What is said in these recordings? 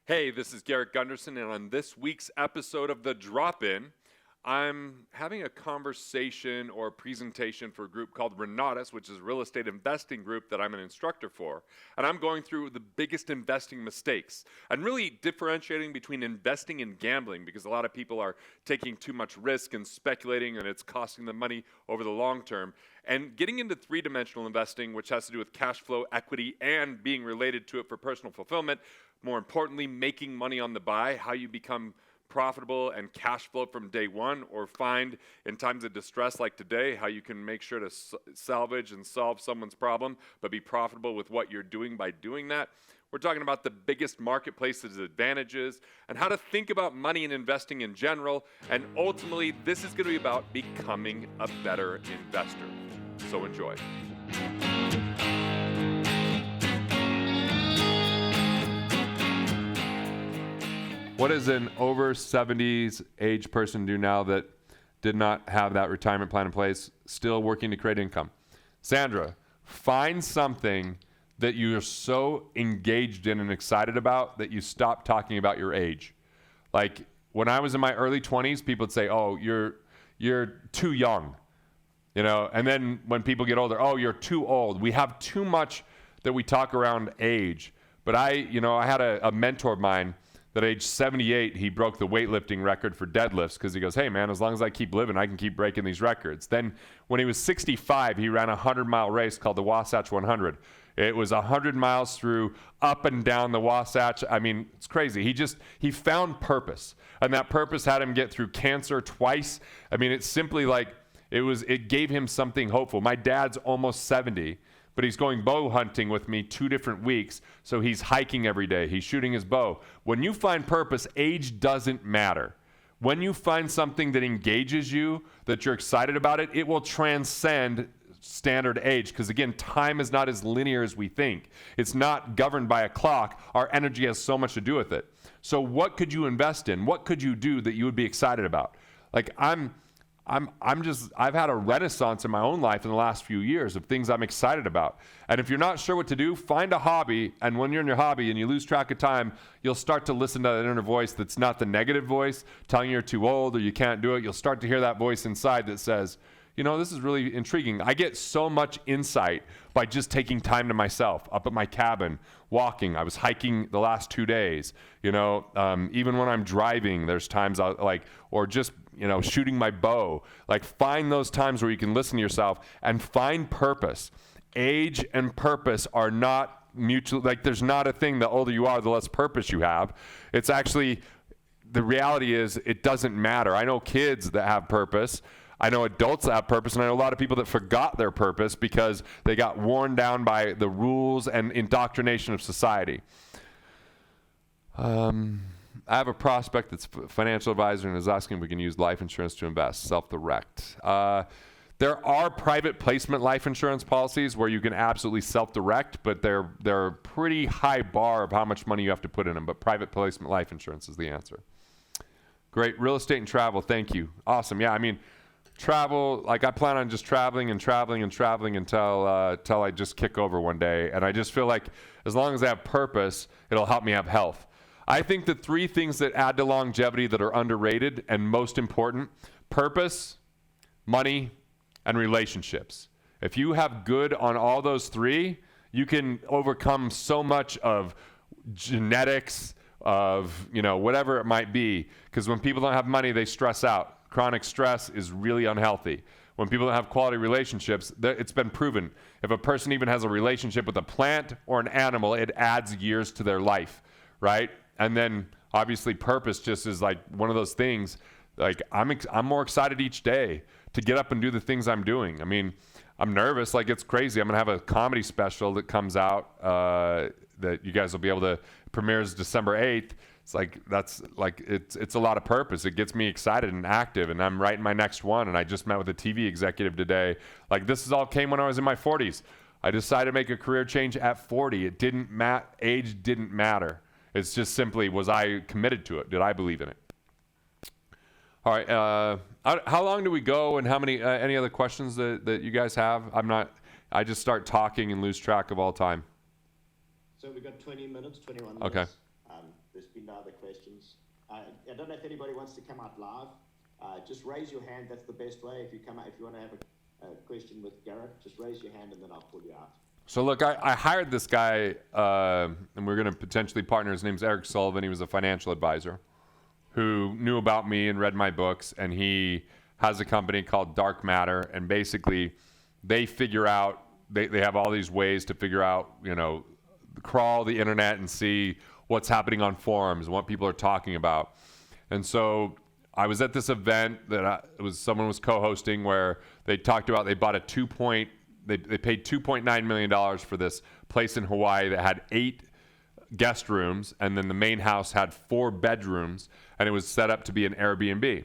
Hey, this is Garrett Gunderson, and on this week's episode of The Drop-In, I'm having a conversation or presentation for a group called Renatus, which is a real estate investing group that I'm an instructor for. And I'm going through the biggest investing mistakes and really differentiating between investing and gambling, because a lot of people are taking too much risk and speculating, and it's costing them money over the long term. And getting into three-dimensional investing, which has to do with cash flow, equity, and being related to it for personal fulfillment. More importantly, making money on the buy, how you become profitable and cash flow from day one, or find in times of distress like today how you can make sure to salvage and solve someone's problem, but be profitable with what you're doing by doing that. We're talking about the biggest marketplace's advantages and how to think about money and investing in general. And ultimately, this is going to be about becoming a better investor. So enjoy. What does an over 70s age person do now that did not have that retirement plan in place, still working to create income? Sandra, find something that you're so engaged in and excited about that you stop talking about your age. Like when I was in my early 20s, people would say, "Oh, you're too young." You know, and then when people get older, "Oh, you're too old." We have too much that we talk around age. But I had a mentor of mine that age 78, he broke the weightlifting record for deadlifts because he goes, "Hey man, as long as I keep living, I can keep breaking these records." Then when he was 65, he ran a 100-mile race called the Wasatch 100. It was 100 miles through up and down the Wasatch. I mean, it's crazy. He found purpose, and that purpose had him get through cancer twice. I mean, it's simply like it gave him something hopeful. My dad's almost 70. But he's going bow hunting with me 2 different weeks, so he's hiking every day. He's shooting his bow. When you find purpose, age doesn't matter. When you find something that engages you, that you're excited about it, it will transcend standard age. Because again, time is not as linear as we think. It's not governed by a clock. Our energy has so much to do with it. So what could you invest in? What could you do that you would be excited about? Like I've had a renaissance in my own life in the last few years of things I'm excited about. And if you're not sure what to do, find a hobby. And when you're in your hobby and you lose track of time, you'll start to listen to that inner voice that's not the negative voice telling you you're too old or you can't do it. You'll start to hear that voice inside that says, you know, this is really intriguing. I get so much insight by just taking time to myself up at my cabin, walking. I was hiking the last 2 days. You know, even when I'm driving, there's times or just, shooting my bow. Like, find those times where you can listen to yourself and find purpose. Age and purpose are not mutual. Like, there's not a thing. The older you are, the less purpose you have. It's actually, the reality is it doesn't matter. I know kids that have purpose. I know adults that have purpose, and I know a lot of people that forgot their purpose because they got worn down by the rules and indoctrination of society. I have a prospect that's a financial advisor and is asking if we can use life insurance to invest, self-direct. There are private placement life insurance policies where you can absolutely self-direct, but they're a pretty high bar of how much money you have to put in them. But private placement life insurance is the answer. Great. Real estate and travel. Thank you. Awesome. Yeah, I mean, travel, like I plan on just traveling until I just kick over one day. And I just feel like as long as I have purpose, it'll help me have health. I think the 3 things that add to longevity that are underrated and most important: purpose, money, and relationships. If you have good on all those 3, you can overcome so much of genetics, of whatever it might be. Because when people don't have money, they stress out. Chronic stress is really unhealthy. When people don't have quality relationships, it's been proven. If a person even has a relationship with a plant or an animal, it adds years to their life, right? And then obviously purpose just is like one of those things. Like I'm more excited each day to get up and do the things I'm doing. I mean, I'm nervous, like it's crazy. I'm gonna have a comedy special that comes out that you guys will be able to, premieres December 8th. It's a lot of purpose. It gets me excited and active, and I'm writing my next one. And I just met with a TV executive today. Like, this is all came when I was in my 40s. I decided to make a career change at 40. It didn't age didn't matter. It's just simply, was I committed to it? Did I believe in it? All right. How long do we go, and how many? Any other questions that you guys have? I just start talking and lose track of all time. So we got 20 minutes, 21 minutes. Okay. There's been no other questions. I don't know if anybody wants to come out live. Just raise your hand. That's the best way. If you want to have a question with Garrett, just raise your hand and then I'll pull you out. So look, I hired this guy, and we're going to potentially partner. His name's Eric Sullivan. He was a financial advisor who knew about me and read my books, and he has a company called Dark Matter, and basically they figure out, they have all these ways to figure out, crawl the internet and see what's happening on forums and what people are talking about. And so I was at this event that someone was co-hosting where they talked about they bought they paid $2.9 million for this place in Hawaii that had 8 guest rooms, and then the main house had 4 bedrooms, and it was set up to be an Airbnb.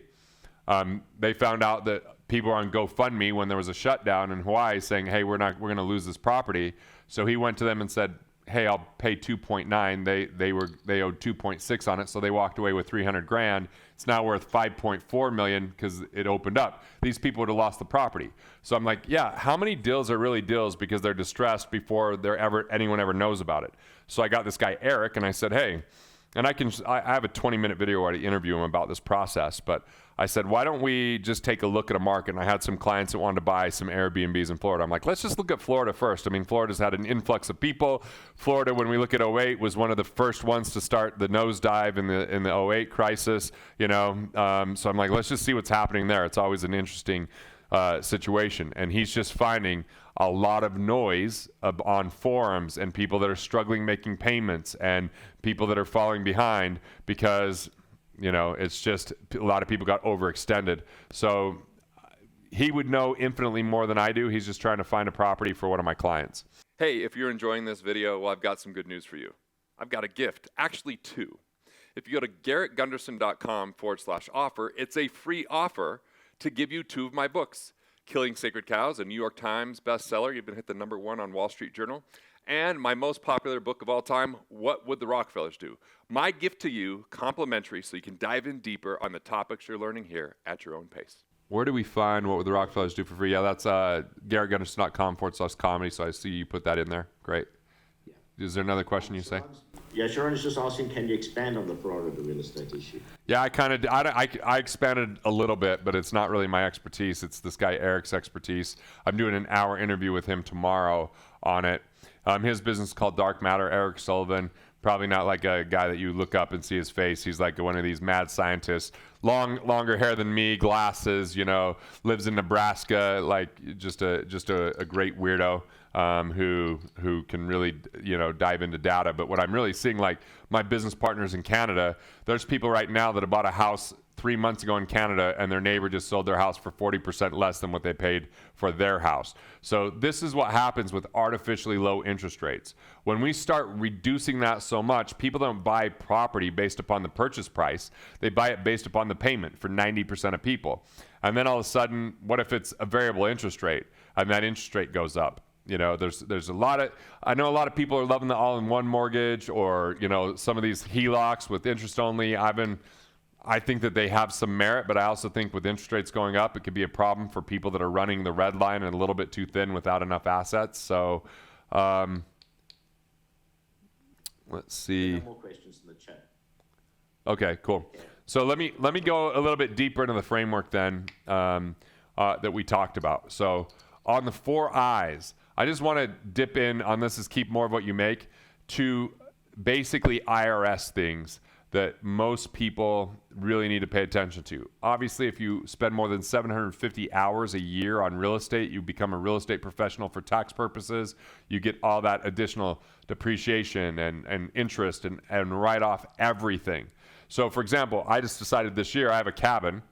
They found out that people were on GoFundMe when there was a shutdown in Hawaii saying, hey, we're going to lose this property. So he went to them and said, hey, I'll pay 2.9. They owed 2.6 on it, so they walked away with $300,000. It's now worth 5.4 million because it opened up. These people would have lost the property. So I'm like, yeah, how many deals are really deals because they're distressed before anyone ever knows about it? So I got this guy Eric, and I said, hey, and I have a 20-minute video where I interview him about this process, but I said, why don't we just take a look at a market? And I had some clients that wanted to buy some Airbnbs in Florida. I'm like, let's just look at Florida first. I mean, Florida's had an influx of people. Florida, when we look at 08, was one of the first ones to start the nosedive in the 08 crisis, So I'm like, let's just see what's happening there. It's always an interesting situation. And he's just finding a lot of noise on forums and people that are struggling making payments and people that are falling behind because it's just a lot of people got overextended. So he would know infinitely more than I do. He's just trying to find a property for one of my clients. Hey, if you're enjoying this video, well, I've got some good news for you. I've got a gift, actually 2. If you go to GarrettGunderson.com/offer, it's a free offer to give you 2 of my books. Killing Sacred Cows, a New York Times bestseller. You've been hit the #1 on Wall Street Journal. And my most popular book of all time, What Would the Rockefellers Do? My gift to you, complimentary, so you can dive in deeper on the topics you're learning here at your own pace. Where do we find What Would the Rockefellers Do for free? Yeah, that's GarrettGunderson.com/comedy, so I see you put that in there. Great. Yeah. Is there another question you say? Yeah, Sharon is just asking, can you expand on the Florida real estate issue? Yeah, I expanded a little bit, but it's not really my expertise. It's this guy Eric's expertise. I'm doing an hour interview with him tomorrow on it. His business is called Dark Matter. Eric Sullivan, probably not like a guy that you look up and see his face. He's like one of these mad scientists, longer hair than me, glasses, lives in Nebraska, like just a great weirdo. Who can really, dive into data. But what I'm really seeing, like my business partners in Canada, there's people right now that have bought a house 3 months ago in Canada and their neighbor just sold their house for 40% less than what they paid for their house. So this is what happens with artificially low interest rates. When we start reducing that so much, people don't buy property based upon the purchase price. They buy it based upon the payment for 90% of people. And then all of a sudden, what if it's a variable interest rate and that interest rate goes up? There's a lot of, I know a lot of people are loving the all-in-one mortgage or, some of these HELOCs with interest only. I think that they have some merit, but I also think with interest rates going up, it could be a problem for people that are running the red line and a little bit too thin without enough assets. So, let's see. No more questions in the chat. Okay, cool. So let me go a little bit deeper into the framework then that we talked about. So on the 4 I's, I just want to dip in on this is keep more of what you make to basically IRS things that most people really need to pay attention to. Obviously, if you spend more than 750 hours a year on real estate, you become a real estate professional for tax purposes. You get all that additional depreciation and interest and write off everything. So for example, I just decided this year I have a cabin,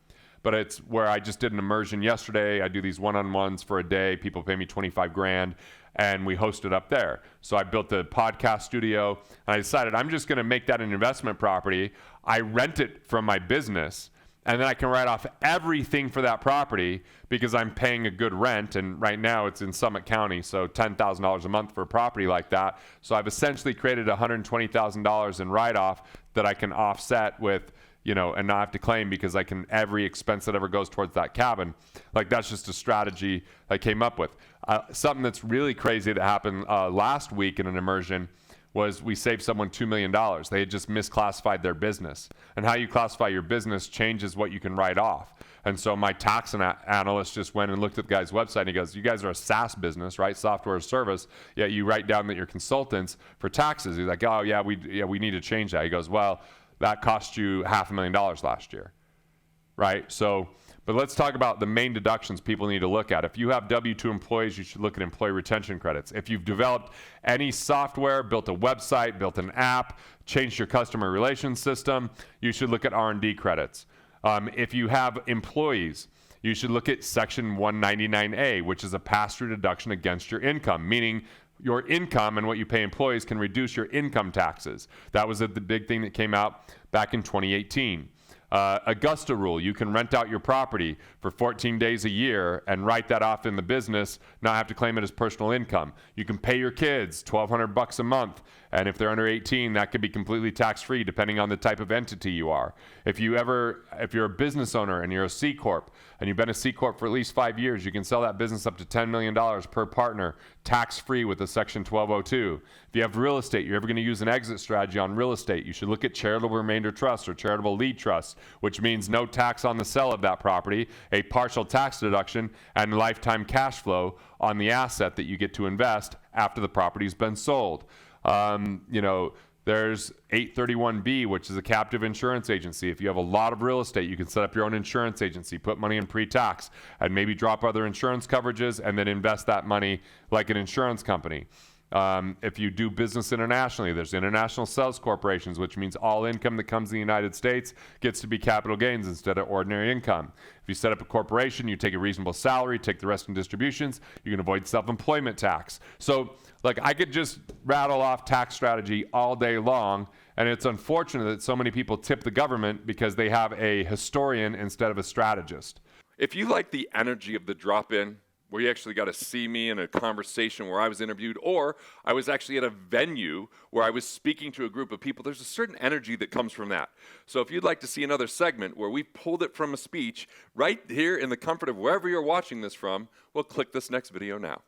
but it's where I just did an immersion yesterday. I do these one-on-ones for a day. People pay me $25,000 and we host it up there. So I built a podcast studio and I decided I'm just gonna make that an investment property. I rent it from my business and then I can write off everything for that property because I'm paying a good rent. And right now it's in Summit County, so $10,000 a month for a property like that. So I've essentially created $120,000 in write-off that I can offset with, and not have to claim because I can, every expense that ever goes towards that cabin. Like that's just a strategy I came up with. Something that's really crazy that happened last week in an immersion was we saved someone $2 million. They had just misclassified their business. And how you classify your business changes what you can write off. And so my tax analyst just went and looked at the guy's website and he goes, you guys are a SaaS business, right? Software as a service. Yet you write down that you're consultants for taxes. He's like, oh yeah, we need to change that. He goes, well, that cost you $500,000 last year, right? So, but let's talk about the main deductions people need to look at. If you have W-2 employees, you should look at employee retention credits. If you've developed any software, built a website, built an app, changed your customer relations system, you should look at R&D credits. If you have employees, you should look at Section 199A, which is a pass-through deduction against your income, meaning your income and what you pay employees can reduce your income taxes. That was the big thing that came out back in 2018. Augusta rule, you can rent out your property for 14 days a year and write that off in the business, not have to claim it as personal income. You can pay your kids $1,200 a month, and if they're under 18, that could be completely tax-free depending on the type of entity you are. If you're a business owner and you're a C Corp, and you've been a C Corp for at least 5 years, you can sell that business up to $10 million per partner, tax-free with a Section 1202. If you have real estate, you're ever going to use an exit strategy on real estate, you should look at charitable remainder trusts or charitable lead trusts, which means no tax on the sale of that property, a partial tax deduction, and lifetime cash flow on the asset that you get to invest after the property's been sold. There's 831B, which is a captive insurance agency. If you have a lot of real estate, you can set up your own insurance agency, put money in pre-tax, and maybe drop other insurance coverages and then invest that money like an insurance company. If you do business internationally, there's international sales corporations, which means all income that comes in the United States gets to be capital gains instead of ordinary income. If you set up a corporation, you take a reasonable salary, take the rest in distributions, you can avoid self-employment tax. So, I could just rattle off tax strategy all day long, and it's unfortunate that so many people tip the government because they have a historian instead of a strategist. If you like the energy of the drop-in, where you actually got to see me in a conversation where I was interviewed, or I was actually at a venue where I was speaking to a group of people, there's a certain energy that comes from that. So if you'd like to see another segment where we pulled it from a speech right here in the comfort of wherever you're watching this from, well, click this next video now.